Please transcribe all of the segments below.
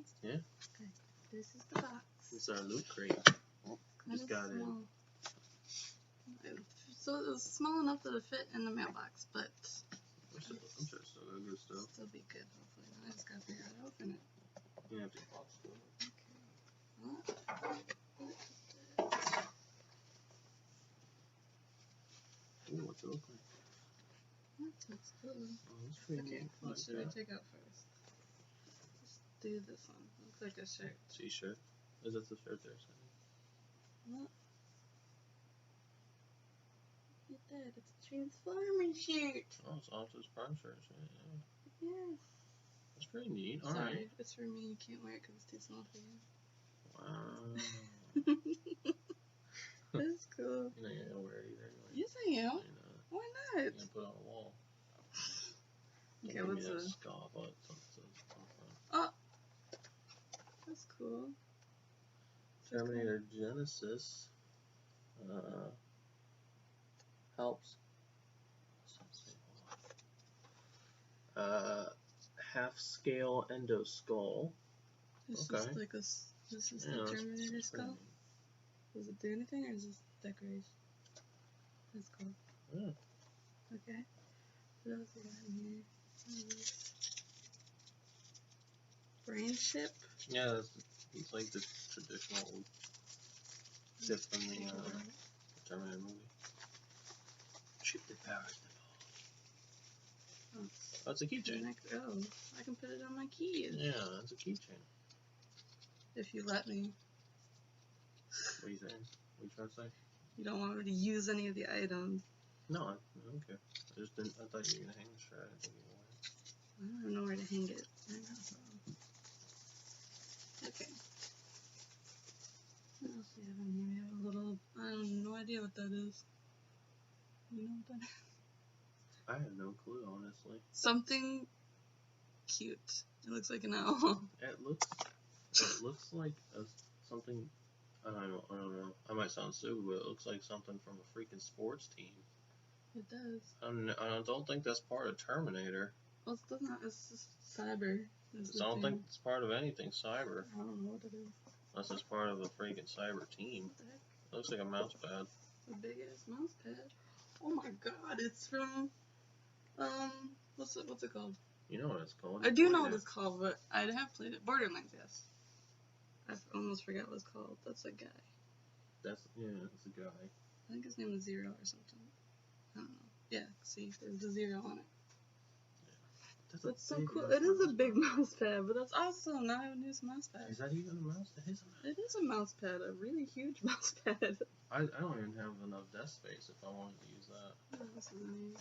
ones? Yeah. Okay. This is the box. This is our loot crate. Just got it. So it was small enough that it fit in the mailbox, but I'm sure still got good stuff. still be good, hopefully. Now I just gotta figure out how to open it. You have to box it. Ooh, what's it look like? That's cool. Oh, that's pretty Okay, neat. what Like should I that. take out first? Let's do this one. Looks like a shirt. T-shirt. Is that the shirt there? Look. Look at that. It's a Transformers shirt. Oh, it's Optimus Prime shirt. Yeah. Yes. That's pretty neat. Sorry, Alright. it's for me. You can't wear it because it's too small for you. Wow. That's cool. You're not gonna wear it either anyway. Yes, I am. You're not. Why You're not? gonna put it on the wall. Okay, Don't give what's me that the... scar, but something. Oh! That's cool. Terminator Genesis helps. Half scale endo skull. It's Okay. just like a... This is Yeah, the that's Terminator pretty skull? neat. Does it do anything, or is this decoration? That's cool. Yeah. Okay. What else we got in here? Brain chip? Yeah, it's like the traditional chip from the Terminator movie. Chip the power. Oh, That's a keychain. oh, I can put it on my keys. Yeah, that's a keychain. If you let me. What are you saying? What are you trying to say? You don't want me to use any of the items. No, I don't care. I just didn't. I thought you were gonna hang the shirt. I didn't think you were. I don't know where to hang it. I know. Okay. What else do we have in here? We have a little... I have no idea what that is. You know what that is? I have no clue, honestly. Something cute. It looks like an owl. It looks like something. I don't know. I might sound stupid, but it looks like something from a freaking sports team. It does. I don't think that's part of Terminator. Well, it's not. It's just cyber. I don't think it's part of anything cyber. I don't know what it is. Unless it's part of a freaking cyber team. What the heck? It looks like a mouse pad. A big ass mouse pad. Oh my god! It's from what's it called? You know what it's called. I do know what it's called, but I have played it. Borderlands, yes. I almost forgot what it's called. That's a guy. That's a guy. I think his name is Zero or something. I don't know. Yeah, see, there's a 0 on it. That's so cool. It is a big mouse pad, but that's awesome. Now I have a new mouse pad. Is that even a mouse? It is a mouse pad, a really huge mouse pad. I don't even have enough desk space if I wanted to use that. Oh, this is neat.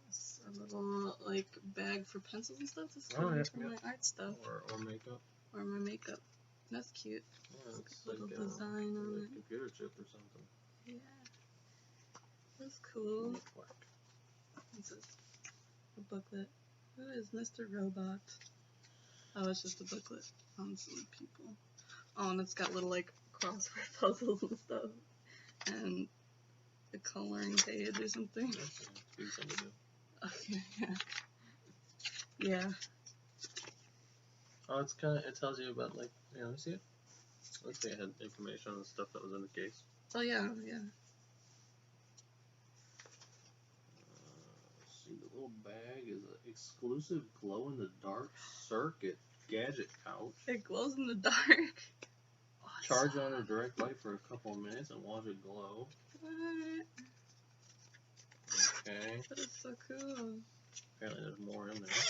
It's a little like bag for pencils and stuff. This is cool for my art stuff. Or makeup. Or my makeup. That's cute. Yeah, it's a little like design on a it. computer chip or something. Yeah. That's cool. What's This is a booklet. Who is Mr. Robot? Oh, it's just a booklet on some people. Oh, and it's got little like crossword puzzles and stuff. And a coloring page or something. That's a good thing to do. Okay, yeah. Yeah. Oh, it tells you about, like, let me see it. Let's see, it had information on the stuff that was in the case. Oh, yeah, yeah. Let's see, the little bag is an exclusive glow-in-the-dark circuit gadget pouch. It glows in the dark. Awesome. Charge under direct light for a couple of minutes and watch it glow. What? Okay. That is so cool. Apparently there's more in there.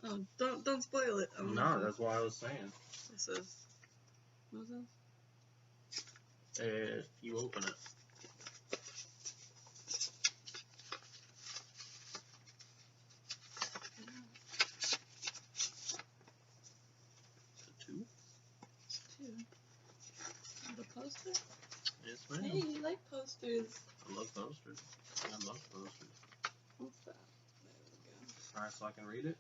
Oh, don't spoil it. No, that's what I was saying. This is... What is this? If you open it. Two? The poster? Yes, ma'am. Hey, you like posters. I love posters. I love posters. What's that? There we go. Alright, so I can read it?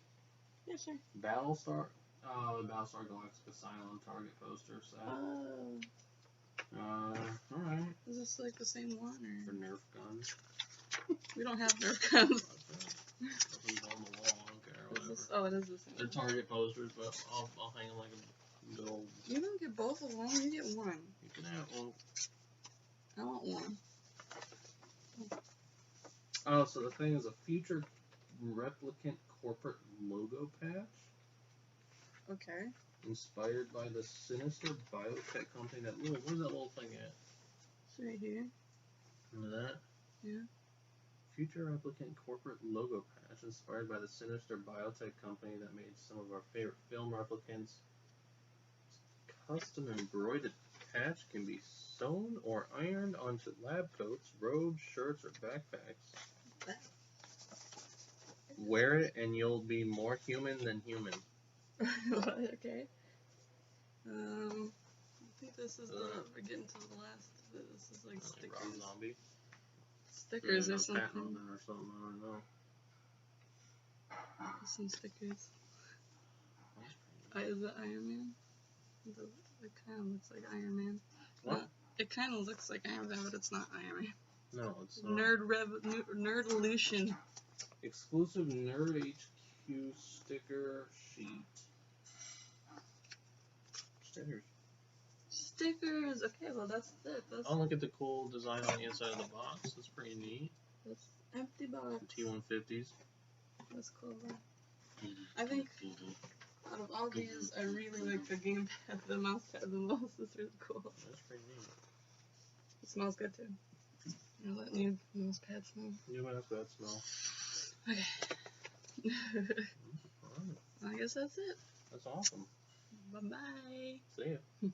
Yeah, sure. Battlestar Galactica Cylon target poster set. Oh. Alright. Is this like the same one, or? For Nerf guns. We don't have Nerf guns. Nothing's on the wall, I don't care, whatever. Is this Oh, it is the same. They're Target posters, but I'll hang them like a good old. You don't get both of them. You get one. You can have one. I want one. Oh, so the thing is a future replicant corporate logo patch Okay. inspired by the sinister biotech company that little. Where's that little thing at? It's right here. Remember that? Yeah. Future replicant corporate logo patch inspired by the sinister biotech company that made some of our favorite film replicants. Custom embroidered patch can be sewn or ironed onto lab coats, robes, shirts, or backpacks. Wear it and you'll be more human than human. Okay. I think this is we're getting to the last. This is like stickers. Rob Zombie. Stickers or something. Or something. I don't know. Some stickers. Is it Iron Man? It kind of looks like Iron Man. What? It kind of looks like Iron Man, but it's not Iron Man. No, it's not. Nerdolution. Exclusive Nerd HQ sticker sheet. Stickers. Stickers. Okay, well that's it. That's Oh, look at the cool design on the inside of the box. That's pretty neat. that's empty box. T150s. That's cool. I think out of all these, I really like the gamepad, the mouse pad the most. It's really cool. That's pretty neat. It smells good too. You know that new mouse pad smell? New mouse pad smell. Okay. Alright. I guess that's it. That's awesome. Bye bye. See ya.